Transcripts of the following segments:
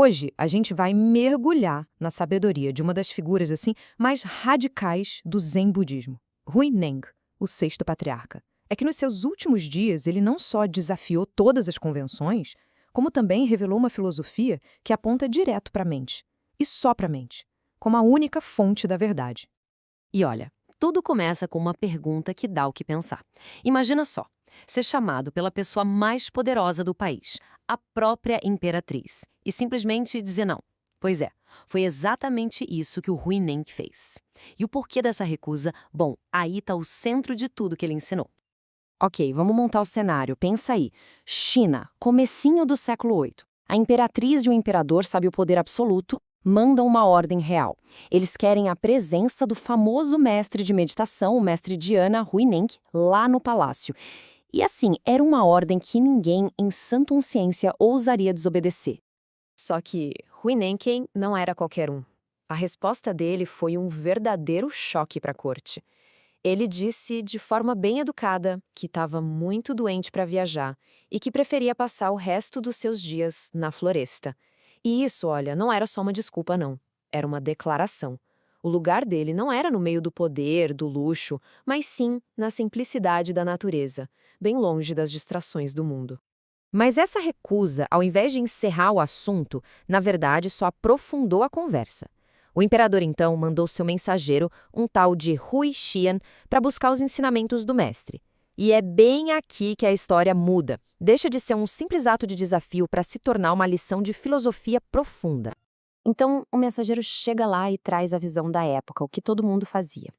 Hoje, a gente vai mergulhar na sabedoria de uma das figuras assim mais radicais do Zen budismo, Huineng, o sexto patriarca. É que nos seus últimos dias ele não só desafiou todas as convenções, como também revelou uma filosofia que aponta direto para a mente, e só para a mente, como a única fonte da verdade. E olha, tudo começa com uma pergunta que dá o que pensar. Imagina só, ser chamado pela pessoa mais poderosa do país, a própria imperatriz, e simplesmente dizer não. Pois é, foi exatamente isso que o Huineng fez. E o porquê dessa recusa? Bom, aí está o centro de tudo que ele ensinou. Ok, vamos montar o cenário. Pensa aí. China, comecinho do século VIII. A imperatriz de um imperador sabe o poder absoluto, manda uma ordem real. Eles querem a presença do famoso mestre de meditação, o mestre Dhyana Huineng, lá no palácio. E assim, era uma ordem que ninguém, em sã consciência, ousaria desobedecer. Só que Huineng não era qualquer um. A resposta dele foi um verdadeiro choque para a corte. Ele disse de forma bem educada que estava muito doente para viajar e que preferia passar o resto dos seus dias na floresta. E isso, olha, não era só uma desculpa, não. Era uma declaração. O lugar dele não era no meio do poder, do luxo, mas sim na simplicidade da natureza, bem longe das distrações do mundo. Mas essa recusa, ao invés de encerrar o assunto, na verdade só aprofundou a conversa. O imperador então mandou seu mensageiro, um tal de Hui Xian, para buscar os ensinamentos do mestre. E é bem aqui que a história muda. Deixa de ser um simples ato de desafio para se tornar uma lição de filosofia profunda. Então, o mensageiro chega lá e traz a visão da época, o que todo mundo fazia.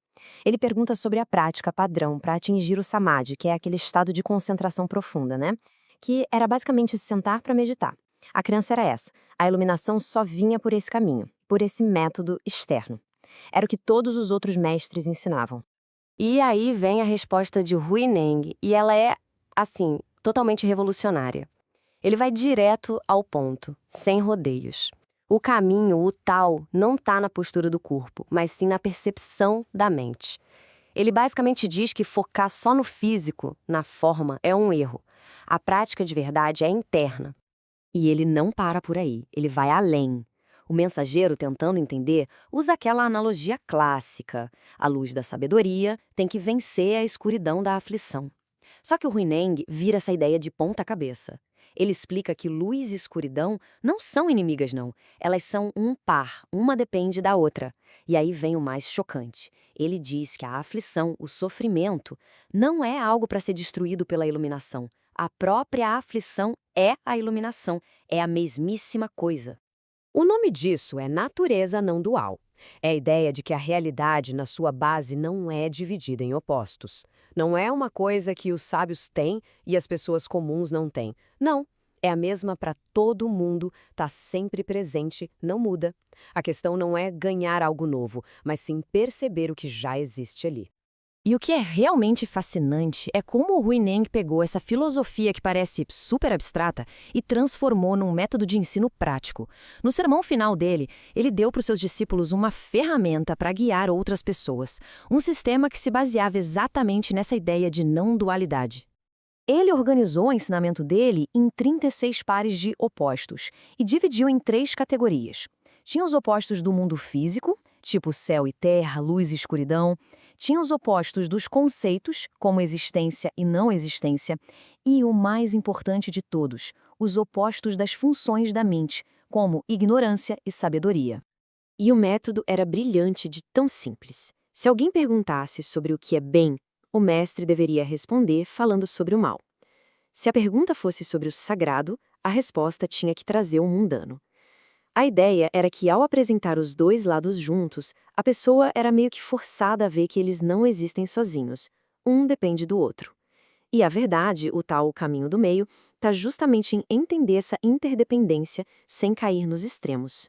Ele pergunta sobre a prática padrão para atingir o samadhi, que é aquele estado de concentração profunda, né? Que era basicamente se sentar para meditar. A crença era essa: a iluminação só vinha por esse caminho, por esse método externo. Era o que todos os outros mestres ensinavam. E aí vem a resposta de Huineng, e ela é, assim, totalmente revolucionária. Ele vai direto ao ponto, sem rodeios. O caminho, o tal, não está na postura do corpo, mas sim na percepção da mente. Ele basicamente diz que focar só no físico, na forma, é um erro. A prática de verdade é interna. E ele não para por aí, ele vai além. O mensageiro, tentando entender, usa aquela analogia clássica. A luz da sabedoria tem que vencer a escuridão da aflição. Só que o Huineng vira essa ideia de ponta cabeça. Ele explica que luz e escuridão não são inimigas, não. Elas são um par, uma depende da outra. E aí vem o mais chocante. Ele diz que a aflição, o sofrimento, não é algo para ser destruído pela iluminação. A própria aflição é a iluminação, é a mesmíssima coisa. O nome disso é natureza não dual. É a ideia de que a realidade, na sua base, não é dividida em opostos. Não é uma coisa que os sábios têm e as pessoas comuns não têm. Não. É a mesma para todo mundo, está sempre presente, não muda. A questão não é ganhar algo novo, mas sim perceber o que já existe ali. E o que é realmente fascinante é como o Huineng pegou essa filosofia que parece super abstrata e transformou num método de ensino prático. No sermão final dele, ele deu para os seus discípulos uma ferramenta para guiar outras pessoas, um sistema que se baseava exatamente nessa ideia de não dualidade. Ele organizou o ensinamento dele em 36 pares de opostos e dividiu em 3 categorias. Tinha os opostos do mundo físico, tipo céu e terra, luz e escuridão. Tinha os opostos dos conceitos, como existência e não existência. E o mais importante de todos, os opostos das funções da mente, como ignorância e sabedoria. E o método era brilhante de tão simples. Se alguém perguntasse sobre o que é bem, o mestre deveria responder falando sobre o mal. Se a pergunta fosse sobre o sagrado, a resposta tinha que trazer o mundano. A ideia era que, ao apresentar os dois lados juntos, a pessoa era meio que forçada a ver que eles não existem sozinhos. Um depende do outro. E a verdade, o tal caminho do meio, está justamente em entender essa interdependência sem cair nos extremos.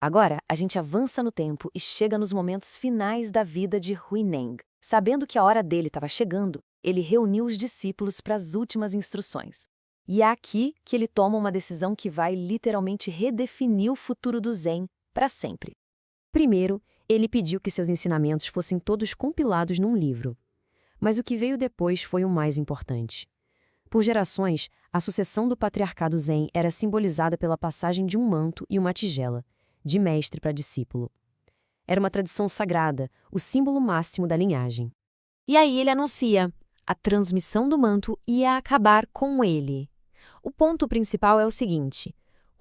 Agora, a gente avança no tempo e chega nos momentos finais da vida de Huineng. Sabendo que a hora dele estava chegando, ele reuniu os discípulos para as últimas instruções. E é aqui que ele toma uma decisão que vai literalmente redefinir o futuro do Zen para sempre. Primeiro, ele pediu que seus ensinamentos fossem todos compilados num livro. Mas o que veio depois foi o mais importante. Por gerações, a sucessão do patriarcado Zen era simbolizada pela passagem de um manto e uma tigela, de mestre para discípulo. Era uma tradição sagrada, o símbolo máximo da linhagem. E aí ele anuncia: a transmissão do manto ia acabar com ele. O ponto principal é o seguinte: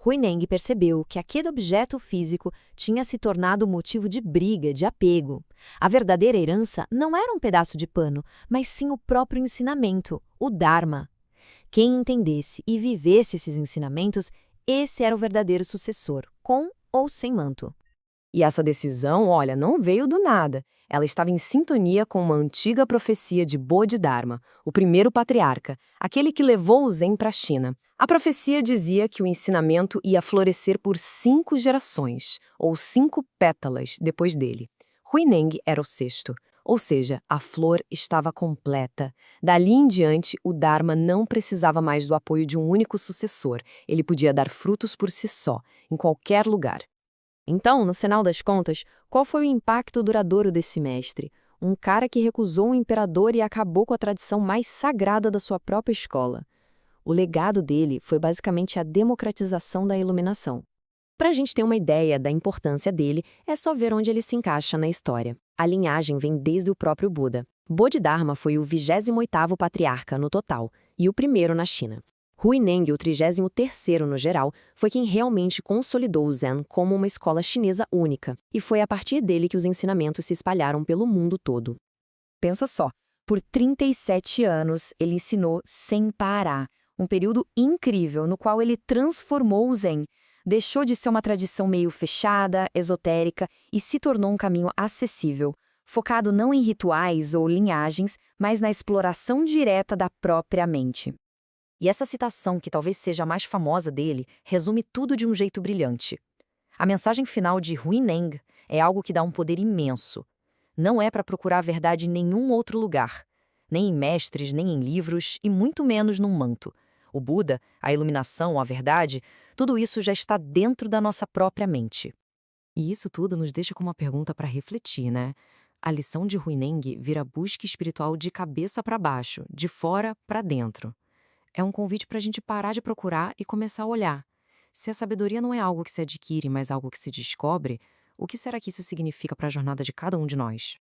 Huineng percebeu que aquele objeto físico tinha se tornado motivo de briga, de apego. A verdadeira herança não era um pedaço de pano, mas sim o próprio ensinamento, o Dharma. Quem entendesse e vivesse esses ensinamentos, esse era o verdadeiro sucessor, com ou sem manto. E essa decisão, olha, não veio do nada. Ela estava em sintonia com uma antiga profecia de Bodhidharma, o primeiro patriarca, aquele que levou o Zen para a China. A profecia dizia que o ensinamento ia florescer por 5 gerações, ou 5 pétalas depois dele. Huineng era o sexto, ou seja, a flor estava completa. Dali em diante, o Dharma não precisava mais do apoio de um único sucessor. Ele podia dar frutos por si só, em qualquer lugar. Então, no final das contas, qual foi o impacto duradouro desse mestre? Um cara que recusou um imperador e acabou com a tradição mais sagrada da sua própria escola. O legado dele foi basicamente a democratização da iluminação. Para a gente ter uma ideia da importância dele, é só ver onde ele se encaixa na história. A linhagem vem desde o próprio Buda. Bodhidharma foi o 28º patriarca no total e o primeiro na China. Huineng, o 33º no geral, foi quem realmente consolidou o Zen como uma escola chinesa única, e foi a partir dele que os ensinamentos se espalharam pelo mundo todo. Pensa só, por 37 anos ele ensinou sem parar, um período incrível no qual ele transformou o Zen, deixou de ser uma tradição meio fechada, esotérica e se tornou um caminho acessível, focado não em rituais ou linhagens, mas na exploração direta da própria mente. E essa citação, que talvez seja a mais famosa dele, resume tudo de um jeito brilhante. A mensagem final de Huineng é algo que dá um poder imenso. Não é para procurar a verdade em nenhum outro lugar, nem em mestres, nem em livros e muito menos num manto. O Buda, a iluminação, a verdade, tudo isso já está dentro da nossa própria mente. E isso tudo nos deixa com uma pergunta para refletir, né? A lição de Huineng vira busca espiritual de cabeça para baixo, de fora para dentro. É um convite para a gente parar de procurar e começar a olhar. Se a sabedoria não é algo que se adquire, mas algo que se descobre, o que será que isso significa para a jornada de cada um de nós?